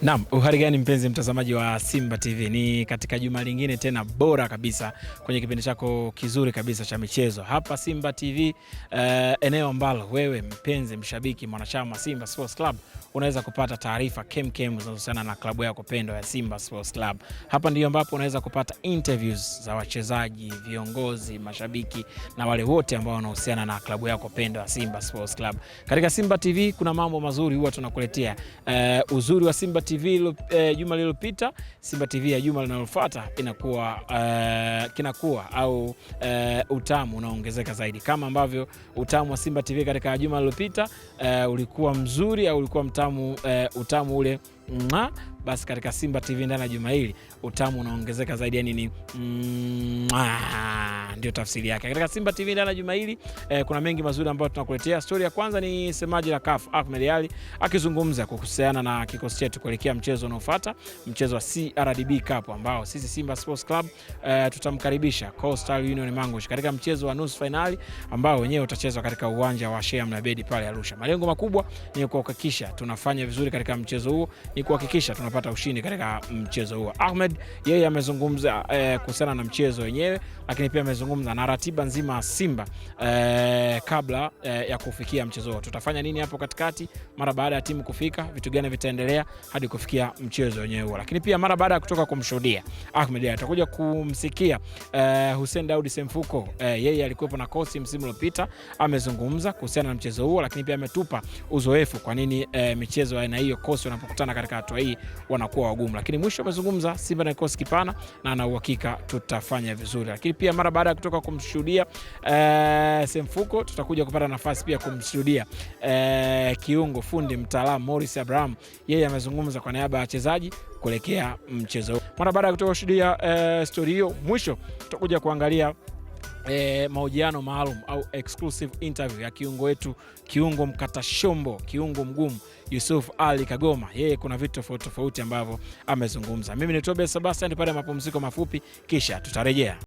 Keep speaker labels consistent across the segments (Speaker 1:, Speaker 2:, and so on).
Speaker 1: Naam, uhari gani mpenzi mtazamaji wa Simba TV? Ni katika juma lingine tena bora kabisa kwenye kipindi chako kizuri kabisa cha michezo. Hapa Simba TV, eneo ambalo wewe mpenzi mshabiki mwanachama Simba Sports Club unaweza kupata taarifa kemkem zinazohusiana na klabu yako pendwa ya Simba Sports Club. Hapa ndio ambapo unaweza kupata interviews za wachezaji, viongozi, mashabiki na wale wote ambao wanahusiana na klabu yako pendwa ya Simba Sports Club. Katika Simba TV kuna mambo mazuri huwa tunakuletea. Uzuri wa Simba TV juma lililopita, Simba TV ya juma linalofuata kinakuwa au utamu unaongezeka zaidi. Kama ambavyo utamu wa Simba TV katika juma lililopita ulikuwa mzuri au ulikuwa utamu ule basi katika Simba TV ndani ya juma hili utamu unaongezeka zaidi, yani ndio tafsiri yake. Katika Simba TV ndani ya juma hili kuna mengi mazuri ambayo tunakuletea. Story ya kwanza ni semaji la CAF Ahmed Ally akizungumza kuhusiana na kikosi chetu kuelekea mchezo unaofuata, mchezo wa CRDB Cup ambao sisi Simba Sports Club tutamkaribisha Coastal Union Mangush katika mchezo wa nusu finali ambao wenyewe utachezwa katika uwanja wa Sheikh Amri Abeid pale Arusha. Malengo makubwa ni kuhakikisha tunafanya vizuri katika mchezo huo, ni kuhakikisha tunapata ushindi katika mchezo huo. Ahmed yeye amezungumza kuhusiana na mchezo wenyewe, lakini pia amezungumza na ratiba nzima ya Simba kabla ya kufikia mchezo huo. Tutafanya nini hapo katikati mara baada ya timu kufika, vitu gani vitaendelea hadi kufikia mchezo wenyewe. Lakini pia mara baada ya kutoka kumshuhudia Ahmed atakuja kumsikia Hussein Daudi Semfuko. Yeye alikuwepo na kosi msimu uliopita, amezungumza kuhusiana na mchezo huo, lakini pia ametupa uzoefu kwa nini michezo aina hiyo kosi wanapokutana katika hatua hii wanakuwa wagumu. Lakini mwisho amezungumza Simba na kosi kipana na ana uhakika tutafanya vizuri. Lakini pia mara baada ya kutoka kumshuhudia Semfuko, tutakuja kupata nafasi pia kumshuhudia kiungo fundi mtaalamu Morris Abraham. Yeye amezungumza kwa niaba ya wachezaji kuelekea mchezo. Mara baada ya kutoka kushuhudia story hiyo, mwisho tutakuja kuangalia mahojiano maalum au exclusive interview ya kiungo wetu, kiungo mkata shombo, kiungo mgumu Yusuf Ali Kagoma. Yeye kuna vitu tofauti ambavyo amezungumza. Mimi ni Tobias Sebastian, nipate mapumziko mafupi kisha tutarejea.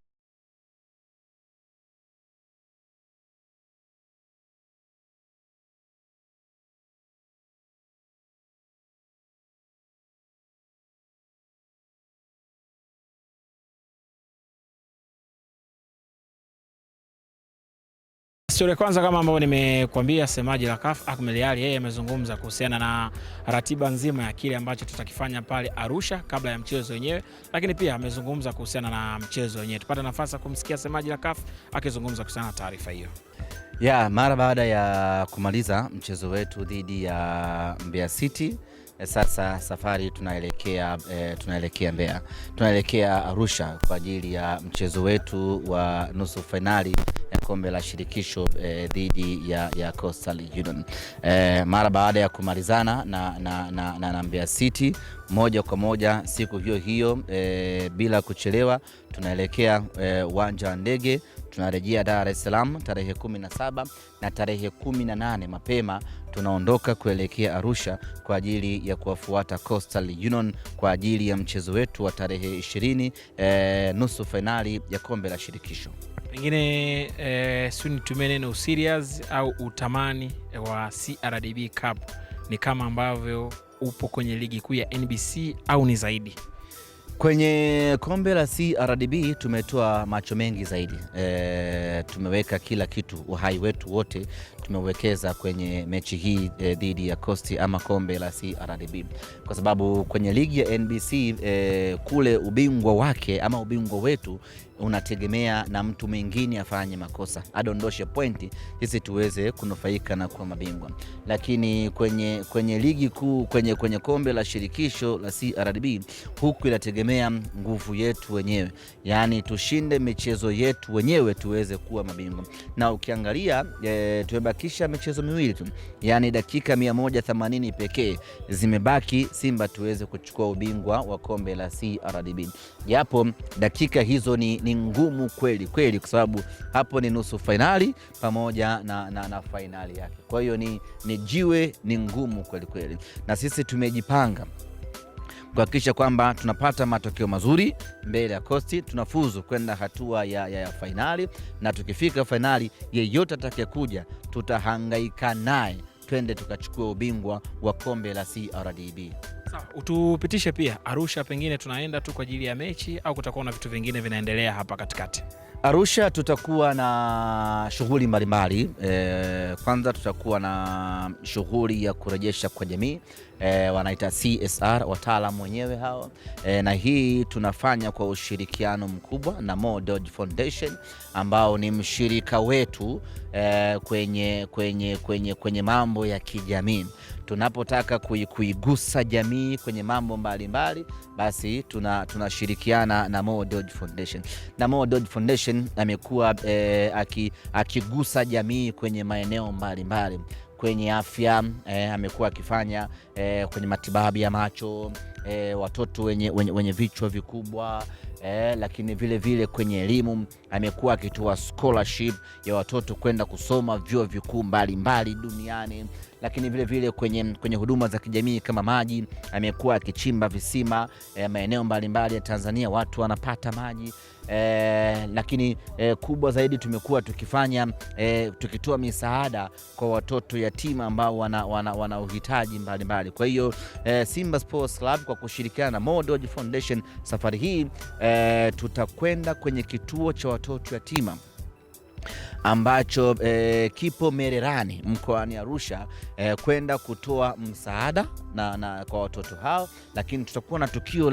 Speaker 1: Story kwanza kama ambavyo nimekuambia, semaji la CAF Ahmed Ally yeye amezungumza kuhusiana na ratiba nzima ya kile ambacho tutakifanya pale Arusha kabla ya mchezo wenyewe, lakini pia amezungumza kuhusiana na mchezo wenyewe. Tupata nafasi ya kumsikia semaji la CAF akizungumza kuhusiana na taarifa hiyo.
Speaker 2: Mara baada ya kumaliza mchezo wetu dhidi ya Mbeya City, sasa safari tunaelekea Mbeya. Tunaelekea Arusha kwa ajili ya mchezo wetu wa nusu finali ya kombe la shirikisho dhidi ya Coastal Union. Mara baada ya kumalizana na Mbeya City, moja kwa moja siku hiyo bila kuchelewa tunaelekea uwanja wa ndege. Tunarejea Dar es Salaam tarehe 17 na tarehe 18 mapema tunaondoka kuelekea Arusha kwa ajili ya kuwafuata Coastal Union kwa ajili ya mchezo wetu wa tarehe 20 nusu finali ya kombe la shirikisho.
Speaker 1: Pengine suni tumeneno serious au utamani wa CRDB Cup ni kama ambavyo upo kwenye ligi kuu ya NBC au ni zaidi?
Speaker 2: Kwenye kombe la CRDB tumetoa macho mengi zaidi. Tumeweka kila kitu, uhai wetu wote tumewekeza kwenye mechi hii dhidi ya Coast ama kombe la CRDB, kwa sababu kwenye ligi ya NBC kule ubingwa wake ama ubingwa wetu unategemea na mtu mwingine afanye makosa adondoshe pointi sisi tuweze kunufaika na kuwa mabingwa. Lakini kwenye ligi kuu, kwenye kombe la shirikisho la CRDB, huku inategemea nguvu yetu wenyewe, yani tushinde michezo yetu wenyewe tuweze kuwa mabingwa. Na ukiangalia tumebakisha michezo miwili tu, yani dakika 180 pekee zimebaki Simba tuweze kuchukua ubingwa wa kombe la CRDB. Japo dakika hizo ni ngumu kweli kwa sababu hapo ni nusu finali pamoja na finali yake. Kwa hiyo ni jiwe, ni ngumu kweli. Na sisi tumejipanga kuhakikisha kwamba tunapata matokeo mazuri mbele ya Coast, tunafuzu kwenda hatua ya finali, na tukifika finali yeyote atakayekuja tutahangaika naye twende tukachukua ubingwa wa kombe la CRDB.
Speaker 1: Sawa, utupitishe pia Arusha, pengine tunaenda tu kwa ajili ya mechi au kutakuwa na vitu vingine vinaendelea hapa katikati?
Speaker 2: Arusha tutakuwa na shughuli mbalimbali. Kwanza tutakuwa na shughuli ya kurejesha kwa jamii, wanaita CSR, wataalamu wenyewe hao. Na hii tunafanya kwa ushirikiano mkubwa na Mo Dodge Foundation ambao ni mshirika wetu kwenye mambo ya kijamii. Tunapotaka kuigusa jamii kwenye mambo mbalimbali, basi tunashirikiana na Mo Dodge Foundation. Na Mo Dodge Foundation amekuwa akigusa jamii kwenye maeneo mbalimbali. Kwenye afya amekuwa akifanya kwenye matibabu ya macho, watoto wenye vichwa vikubwa, lakini vile vile kwenye elimu amekuwa akitoa scholarship ya watoto kwenda kusoma vyuo vikuu mbalimbali duniani. Lakini vile vile kwenye huduma za kijamii kama maji, amekuwa akichimba visima maeneo mbalimbali ya Tanzania, watu wanapata maji. Lakini kubwa zaidi tumekuwa tukitoa misaada kwa watoto yatima ambao wana uhitaji mbalimbali. Kwa hiyo Simba Sports Club kwa kushirikiana na Mo Dodge Foundation, safari hii tutakwenda kwenye kituo cha watoto yatima ambacho kipo Mererani mkoani Arusha, kwenda kutoa msaada na kwa watoto hao. Lakini tutakuwa na tukio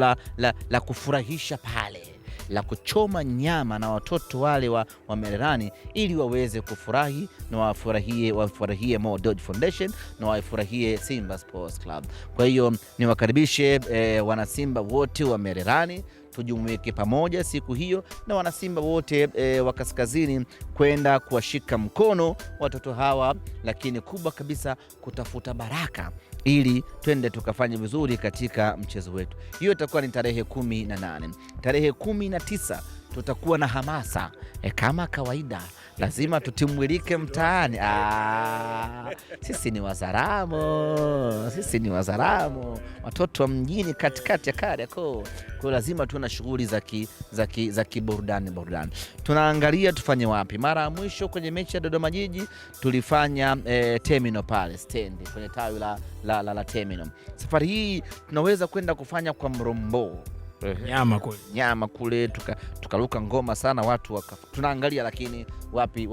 Speaker 2: la kufurahisha pale, la kuchoma nyama na watoto wale wa Mererani ili waweze kufurahi na wafurahie Mo Dodge Foundation na wafurahie Simba Sports Club. Kwa hiyo niwakaribishe wanasimba wote wa Mererani, tujumuike pamoja siku hiyo na wanasimba wote wa kaskazini kwenda kuwashika mkono watoto hawa, lakini kubwa kabisa kutafuta baraka ili twende tukafanye vizuri katika mchezo wetu. Hiyo itakuwa ni tarehe 18. Tarehe 19 tutakuwa na hamasa kama kawaida, lazima tutimwilike mtaani. Sisi ni Wazaramo, watoto wa mjini katikati ya Kariakoo. Kwa lazima tuwe na shughuli za kiburudani. Tunaangalia tufanye wapi. Mara ya mwisho kwenye mechi ya Dodoma Jiji tulifanya terminal pale stand, kwenye tawi la terminal. Safari hii tunaweza kwenda kufanya kwa Mrombo, nyama kule tukaruka ngoma sana, watu tunaangalia, lakini wapi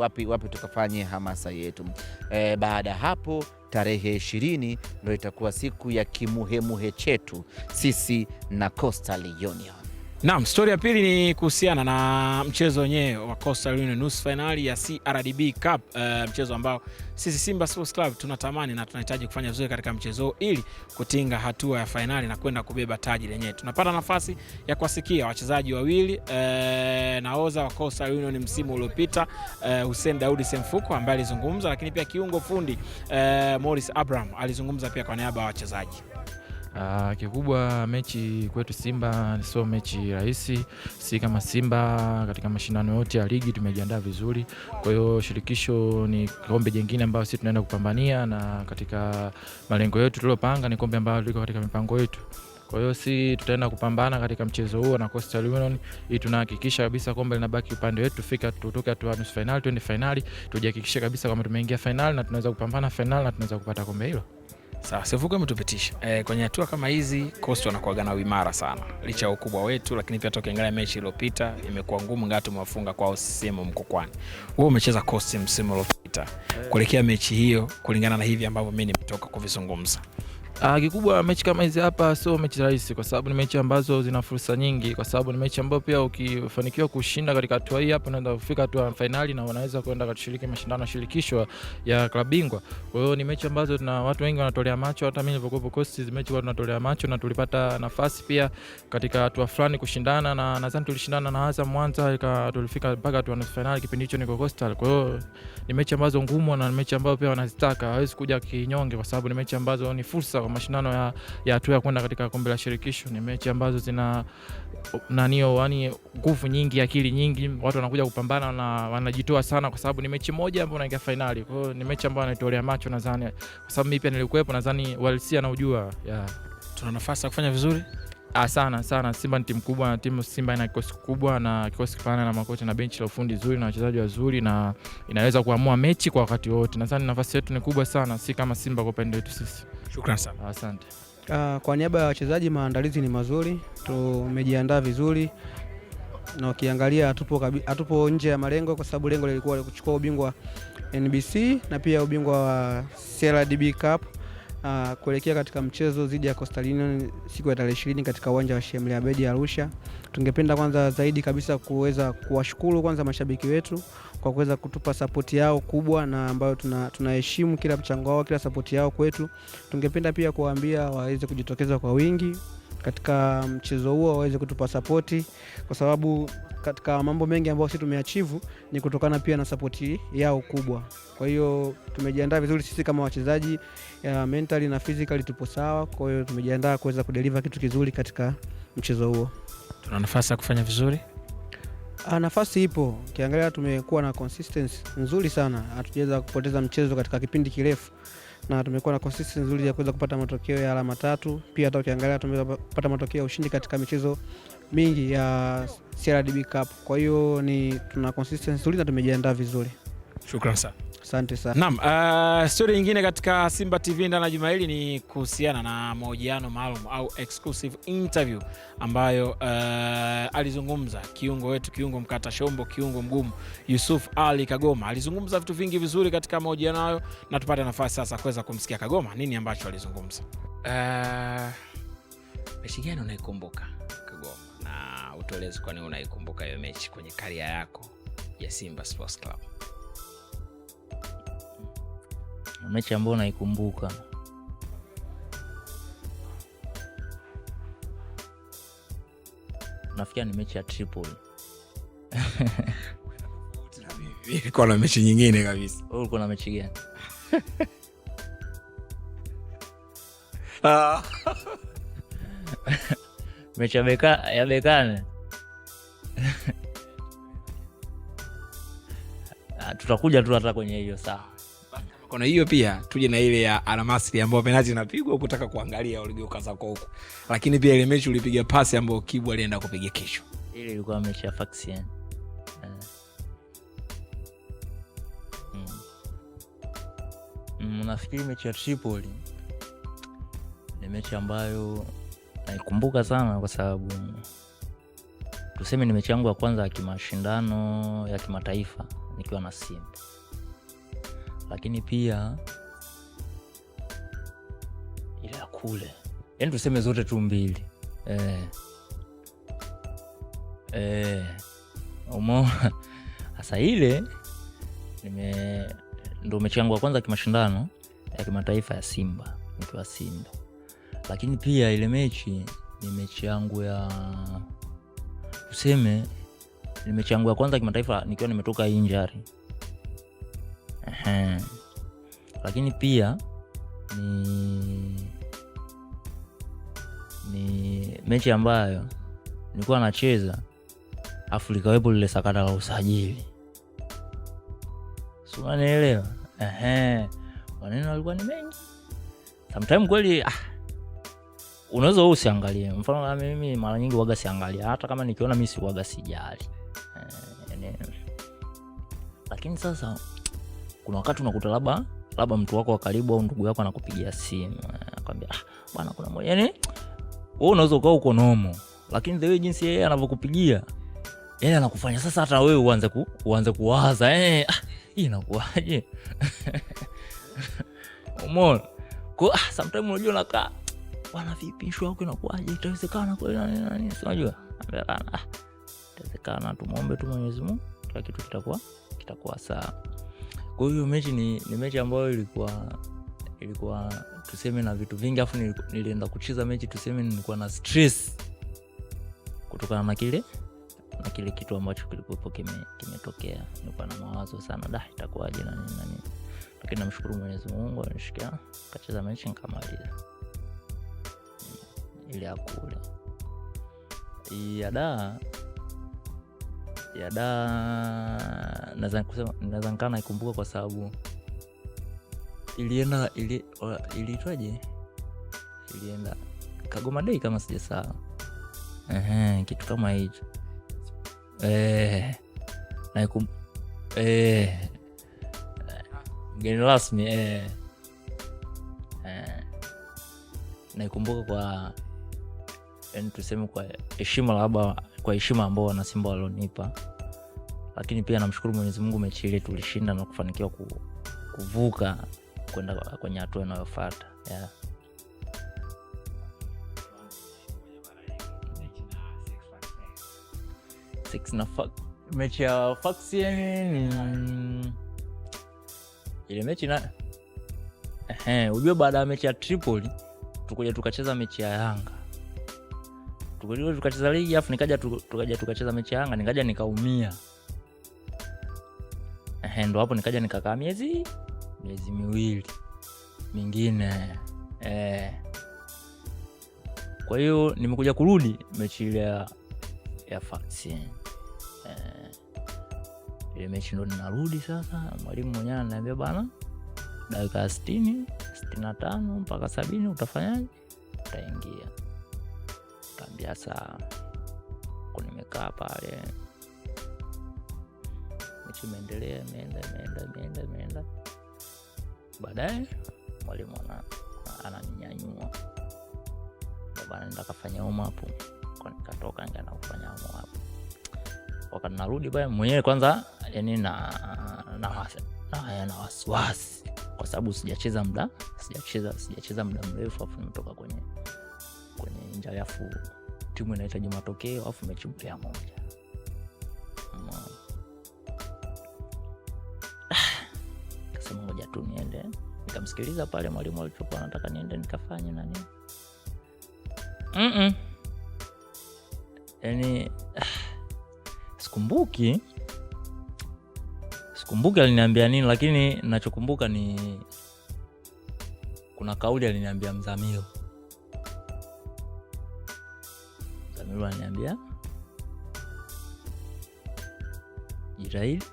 Speaker 2: tukafanye hamasa yetu. Baada ya hapo tarehe 20 ndio itakuwa siku ya kimuhemuhe chetu sisi na Coastal Union.
Speaker 1: Naam, story ya pili ni kuhusiana na mchezo wenyewe wa Coastal Union nusu finali ya CRDB Cup, mchezo ambao sisi Simba Sports Club tunatamani na tunahitaji kufanya vizuri katika mchezo ili kutinga hatua ya finali na kwenda kubeba taji lenyewe. Tunapata nafasi ya kuwasikia wachezaji wawili, nahodha wa Coastal Union msimu uliopita Hussein Daudi Semfuko ambaye alizungumza, lakini pia kiungo fundi Morris Abraham alizungumza pia kwa niaba ya wachezaji.
Speaker 3: Kikubwa mechi kwetu Simba sio mechi rahisi. Si kama Simba katika mashindano yote ya ligi tumejiandaa vizuri. Kwa hiyo shirikisho ni kombe jingine ambalo sisi tunaenda kupambania, na katika malengo yetu tuliyopanga ni kombe ambalo liko katika mipango yetu. Kwa hiyo si tutaenda kupambana katika mchezo huo na Coastal Union ili tunahakikisha kabisa kombe linabaki upande wetu, tutoke hatua nusu finali twende finali, tujihakikishe kabisa kama tumeingia finali na tunaweza kupambana finali na tunaweza kupata kombe hilo.
Speaker 1: Sawa, Sefuko umetupitisha. Kwenye hatua kama hizi Coastal wanakuwa na uimara sana licha ya ukubwa wetu, lakini pia tukiangalia mechi iliyopita imekuwa ngumu, ngato tumewafunga kwao sisimu Mkokwani. Wewe umecheza Coastal msimu uliopita. Kuelekea mechi hiyo, kulingana na hivi ambavyo mimi nimetoka kuvizungumza,
Speaker 3: kikubwa mechi kama hizi hapa sio mechi rahisi, kwa sababu ni mechi ambazo zina fursa nyingi, kwa sababu ni mechi ambayo pia ukifanikiwa kushinda katika hatua hii hapa unaweza kufika hatua ya finali na unaweza kwenda kushiriki mashindano ya shirikisho ya klabu bingwa. Kwa hiyo ni mechi ambazo na watu wengi wanatolea macho, hata mimi nilipokuwa Coastal mechi watu wanatolea macho, na tulipata nafasi pia katika hatua fulani kushindana, na nadhani tulishindana na Azam Mwanza tulifika mpaka hatua ya finali kipindi hicho niko Coastal. Kwa hiyo ni mechi ambazo ngumu na mechi ambayo pia wanazitaka, hawezi kuja kinyonge, kwa sababu ni mechi ambazo ni fursa kwa mashindano ya hatua ya kwenda katika kombe la shirikisho. Ni mechi ambazo zina nguvu nyingi, akili nyingi, watu wanakuja kupambana na wanajitoa sana, kwa sababu ni mechi moja ambayo inaingia finali. Kwa hiyo ni mechi ambayo anaitolea macho, nadhani kwa sababu mimi pia nilikuwepo, nadhani walisia na ujua
Speaker 1: tuna nafasi ya kufanya vizuri.
Speaker 3: Sana. Simba ni timu kubwa, na timu Simba ina kikosi kubwa na kikosi kipana na makocha na benchi la ufundi zuri na wachezaji wazuri, na inaweza kuamua mechi kwa wakati wote. Nadhani nafasi yetu ni kubwa sana, si kama Simba kwa upande wetu sisi.
Speaker 1: Shukrani sana.
Speaker 3: Asante.
Speaker 4: Kwa niaba ya wachezaji, maandalizi ni mazuri, tumejiandaa vizuri na ukiangalia hatupo nje ya malengo, kwa sababu lengo lilikuwa kuchukua ubingwa NBC na pia ubingwa wa CRDB Cup kuelekea katika mchezo dhidi ya Coastal Union siku ya tarehe 20 katika uwanja wa Sheikh Abeid Arusha. Tungependa kwanza zaidi kabisa kuweza kuwashukuru kwanza mashabiki wetu kwa kuweza kutupa support yao kubwa na ambayo tunaheshimu kila mchango wao, kila support yao kwetu. Tungependa pia kuwaambia waweze kujitokeza kwa wingi katika mchezo huo, waweze kutupa support, kwa sababu katika mambo mengi ambayo sisi tumeachieve ni kutokana pia na support yao kubwa. Kwa hiyo tumejiandaa vizuri sisi kama wachezaji, mentally na physically tupo sawa. Kwa hiyo tumejiandaa kuweza kudeliver kitu kizuri katika mchezo huo.
Speaker 1: Tuna nafasi ya kufanya vizuri?
Speaker 4: Nafasi ipo. Ukiangalia tumekuwa na consistency nzuri sana. Hatujaweza kupoteza mchezo katika kipindi kirefu. Na tumekuwa na consistency nzuri ya kuweza kupata matokeo ya alama 3. Pia hata ukiangalia tumeweza kupata matokeo ya ushindi katika michezo mingi ya CRDB Cup. Kwa hiyo tuna consistency nzuri na tumejiandaa vizuri.
Speaker 1: Shukrani sana.
Speaker 4: Asante sana.
Speaker 1: Naam, story nyingine katika Simba TV ndani ya juma hili ni kuhusiana na mahojiano maalum au exclusive interview ambayo alizungumza kiungo mkata shombo, kiungo mgumu Yusuf Ali Kagoma. Alizungumza vitu vingi vizuri katika mahojiano hayo, na tupate nafasi sasa kuweza kumsikia Kagoma nini ambacho alizungumza. Mechi gani unaikumbuka Kagoma, na utueleze kwa nini unaikumbuka hiyo mechi kwenye career yako ya Simba Sports Club?
Speaker 5: Mechi ambayo naikumbuka, nafikiri ni mechi ya Tripoli.
Speaker 1: Ilikuwa na mechi nyingine kabisa.
Speaker 5: Wewe ulikuwa na mechi gani? Mechi ya Bekane. Tutakuja tu hata kwenye hiyo sawa.
Speaker 1: Kuna hiyo pia tuje na ile ya Al-Masry ambayo penalti inapigwa ukitaka kuangalia uligeuka zako huko. Lakini pia ile mechi ulipiga pasi ambayo Kibu alienda kupiga kesho.
Speaker 5: Ile ilikuwa mechi ya Faxian. Nafikiri mechi ya Tripoli ni mechi ambayo naikumbuka sana, kwa sababu tuseme ni mechi yangu ya kwanza ya kimashindano ya kimataifa nikiwa na Simba. Lakini pia ile ya kule, yaani tuseme zote tu mbili. Sasa ile ndo mechi yangu ya kwanza ya kimashindano ya kimataifa ya Simba nikiwa Simba. Lakini pia ile mechi ni mechi yangu ya tuseme ni mechi yangu ya kwanza ya kimataifa nikiwa nimetoka injury. Lakini pia ni mechi ambayo nilikuwa nacheza afu likawepo lile sakata la usajili. Sio, unanielewa? Maneno yalikuwa ni mengi. Sometimes kweli unaweza wewe usiangalie. Mfano kama mimi mara nyingi huaga siangalia, hata kama nikiona mimi si huaga sijali. Lakini sasa kuna wakati unakuta labda mtu wako wa karibu au ndugu yako anakupigia simu, akwambia bwana kuna moja, yani wewe unaweza ukawa uko nomo, lakini the way jinsi yeye anavyokupigia, yeye anakufanya sasa hata wewe uanze kuwaza hii inakuaje. Umeona? Kwa sometimes unajua unakaa bwana vipi issue yako inakuaje, itawezekana kweli nani unajua? Itawezekana, tumuombe tu Mwenyezi Mungu kila kitu kitakuwa sawa. Kwa hiyo mechi ni mechi ambayo ilikuwa tuseme na vitu vingi, afu nilienda kucheza mechi tuseme nilikuwa na stress kutokana na kile kitu ambacho kilikuwa kimetokea. Nilikuwa na mawazo sana, itakuwaje na nini. Lakini namshukuru Mwenyezi Mungu anishikia, kacheza mechi nikamaliza. Ile ya kule ya da naweza nikana ikumbuka kwa sababu iliitwaje? Ilienda Kagoma Day kama sijasahau. Kitu kama hicho. Mgeni rasmi naikumbuka kwa yani tuseme kwa heshima, labda kwa heshima ambao wana Simba walionipa, lakini pia namshukuru Mwenyezi Mungu, mechi ile tulishinda na kufanikiwa kuvuka kwenda kwenye hatua inayofuata. Yeah. Mechi ya Fax ni ile mechi na ujue baada ya mechi ya Tripoli tukuja tukacheza mechi ya Yanga. Tukacheza ligi afu nikaja tukacheza mechi ya Yanga, nikaja nikaumia. Ndo hapo nikaja nikakaa miezi miwili mingine. Kwa hiyo nimekuja kurudi mechi ile ya Fax. Ile mechi ndo ninarudi sasa, mwalimu mwenyewe ananiambia bana, dakika 60, 65 mpaka 70 utafanyaje? Utaingia. Kaambia saa nimekaa pale. Mechi imeendelea, imeenda. Baadaye mwalimu ananinyanyua. Baba nenda kafanya warm up. Kwa nikatoka nikaenda kufanya warm up. Wakati narudi pale mwenyewe kwanza yani na wasiwasi kwa sababu sijacheza muda mrefu, afu nimetoka kwenye injury, afu timu inahitaji matokeo, afu mechi mpya moja. Kasema ngoja tu niende. Nikamsikiliza pale mwalimu alichokuwa anataka niende nikafanye na nini. Yani sikumbuki aliniambia nini, lakini ninachokumbuka ni kuna kauli aliniambia Mzamiru aliniambia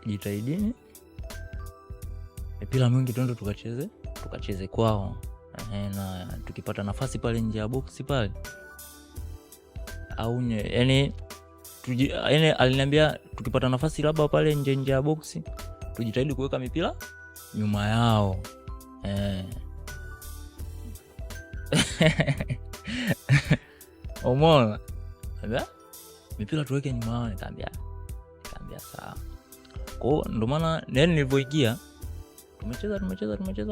Speaker 5: jitahidini mpira mwingi twende tukacheze kwao, na tukipata nafasi pale nje ya box pale au yani aliniambia tukipata nafasi labda pale nje ya box tujitahidi kuweka mipira nyuma yao. Umeona? Mipira tuweke nyuma yao, nikaambia sawa. Kwa ndo maana nilivyoingia tumecheza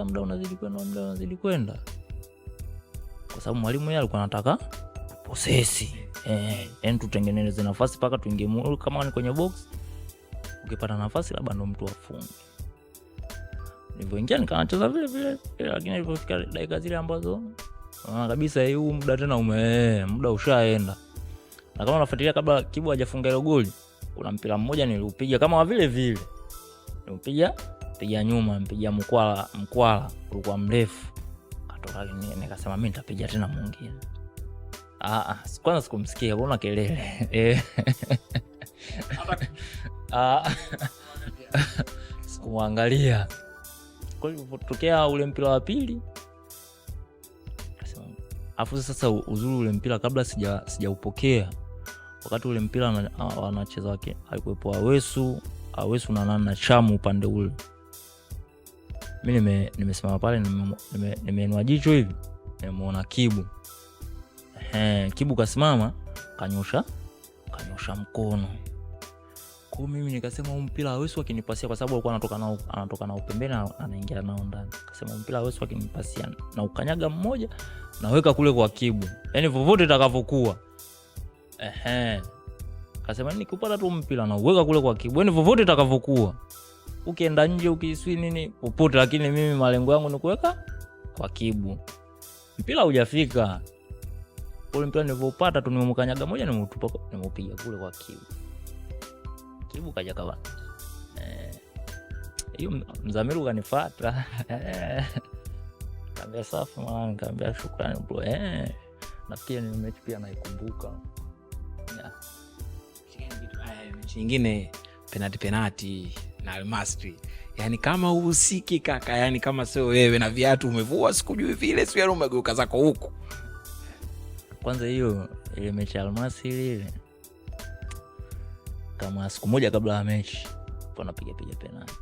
Speaker 5: muda unazidi kwenda. Kwa sababu mwalimu yeye alikuwa anataka posesi. Yani tutengeneze nafasi paka tuingie kama ni kwenye box. Ukipata nafasi labda ndo mtu afunge. Nilipoingia nikaanza vile, lakini nilipofika dakika zile ambazo naona kabisa huu muda tena muda ushaenda. Na kama unafuatilia kabla Kibu hajafunga ile goli, kuna mpira mmoja niliupiga kama vile. Niliupiga nyuma, mpiga mkwala ulikuwa mrefu. Katoka nikasema mimi nitapiga tena mwingine. Kwanza sikumsikia, kuna kelele. Sikumwangalia. Kwa hiyo tokea ule mpira wa pili, afu sasa uzuri ule mpira kabla sijaupokea, wakati ule mpira wanacheza wake alikuwepo Awesu na Chamu upande ule. Mimi nimesimama pale, nimeinua jicho hivi, nimeona Kibu. Kibu kasimama, kanyosha mkono. Kwa mimi nikasema mpira Awesu akinipasia, kwa sababu alikuwa anatoka na upembeni na anaingia nao ndani. Akasema mpira Awesu akinipasia na ukanyaga mmoja naweka kule kwa Kibu. Yaani vovote itakavyokuwa. Akasema nikipata tu mpira na uweka kule kwa Kibu. Yaani vovote itakavyokuwa. Ukienda nje ukiswi nini popote, lakini mimi malengo yangu ni kuweka kwa Kibu. Mpira hujafika. Ule mpira nilipopata tu nimemkanyaga moja nimeupiga kule kwa Kibu. Kibu kaja kawa. Hiyo Mzamiru kanifuata. Kaambia safi mwana, kaambia shukrani bro. Nafikiri ni mechi pia naikumbuka.
Speaker 1: Mechi nyingine penalty na Almasri. Yaani kama uhusiki kaka, yani kama sio wewe na viatu umevua sikujui vile, sio yale umegeuka zako huko.
Speaker 5: Kwanza hiyo ile mechi ya Almasri ile, kama siku moja kabla ya mechi pona piga penalty.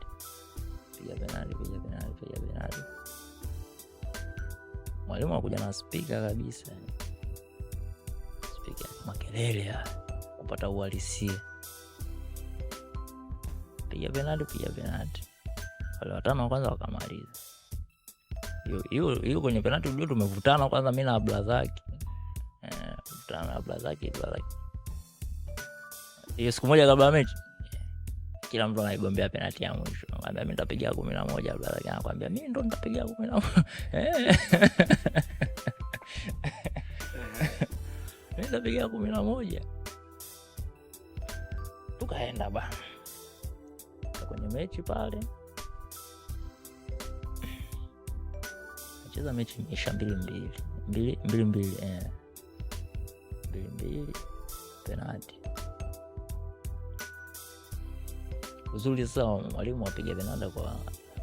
Speaker 5: Mwalimu anakuja na speaker kabisa, speaker makelele haya kupata uhalisia, piga penalty. Wale watano wa kwanza wakamaliza. Hiyo kwenye penalty ndio tumevutana kwanza, mimi na bla zake vutana na bla zake. Hiyo siku moja kabla ya mechi kila mtu anaigombea penalty ya mwisho. Anambia mimi nitapiga 11, bla zake anakuambia mimi ndo nitapiga 11. Mimi nitapiga 11. Tukaenda bana kwenye mechi pale, cheza mechi imeisha 2-2 penalty. Uzuri sasa mwalimu apiga penalty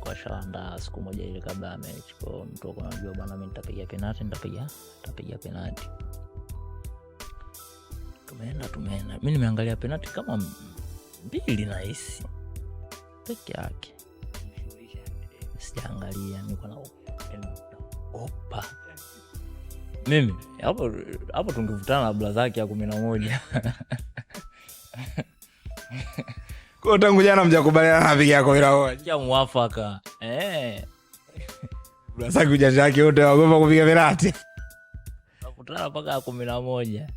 Speaker 5: kwa shanda siku moja ile kabla ya mechi, kwa mtu anajua bwana mimi nitapiga penalty. Tumeenda mimi nimeangalia penalty kama 2 na hisi peke yake, sijaangalia, niko na opa mimi hapo tungevutana na bla zake ya 11.
Speaker 1: Kwa tangu jana mjakubaliana na piga yako ila hoja
Speaker 5: ya mwafaka
Speaker 1: bla zake ujanja yake wote wagopa kupiga penalty,
Speaker 5: nakutana mpaka 11.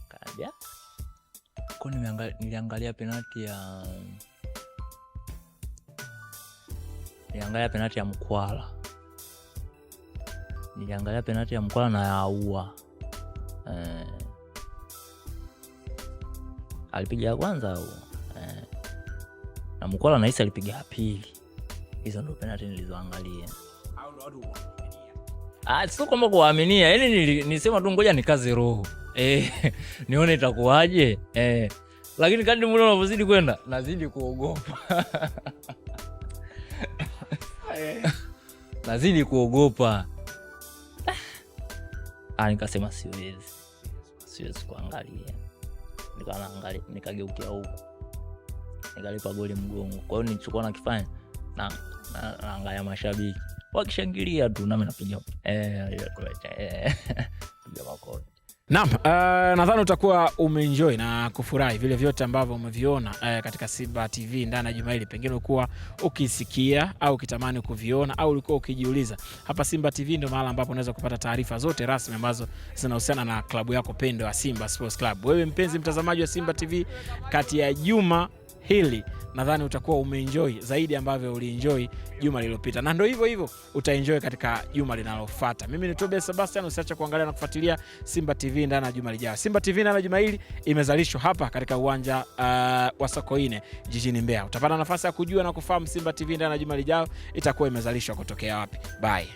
Speaker 5: Kaja kwa niliangalia penalty ya Mkwala. Niliangalia penalty ya Mkwala na ya Aua. Alipiga ya kwanza au na Mkwala na Isa alipiga ya pili. Hizo ndio penalty nilizoangalia. Sio kama kuaminia, yaani nisema tu ngoja nikaze roho. Nione itakuwaje. Lakini kadri muda unavyozidi kwenda nazidi kuogopa. Nazidi kuogopa. Nikasema siwezi kuangalia. Nikaangalia, nikageukia huko, nikalipa goli mgongo. Kwa hiyo nilichukua na kifanya na angalia mashabiki wakishangilia tu, nami napiga piga makofi.
Speaker 1: Naam, nadhani utakuwa umeenjoy na kufurahi vile vyote ambavyo umeviona katika Simba TV ndani ya juma hili. Pengine ulikuwa ukisikia au ukitamani kuviona au ulikuwa ukijiuliza. Hapa Simba TV ndio mahali ambapo unaweza kupata taarifa zote rasmi ambazo zinahusiana na klabu yako pendwa ya Simba Sports Club. Wewe mpenzi mtazamaji wa Simba TV, kati ya juma hili nadhani utakuwa umeenjoy zaidi ambavyo ulienjoy juma lililopita, na ndio hivyo utaenjoy katika juma linalofuata. Mimi ni Tobias Sebastian, usiache kuangalia na kufuatilia Simba TV ndani ya juma lijalo. Simba TV ndani ya juma hili imezalishwa hapa katika uwanja wa Sokoine jijini Mbeya. Utapata nafasi ya kujua na kufahamu Simba TV ndani ya juma lijalo itakuwa imezalishwa kutokea wapi. Bye.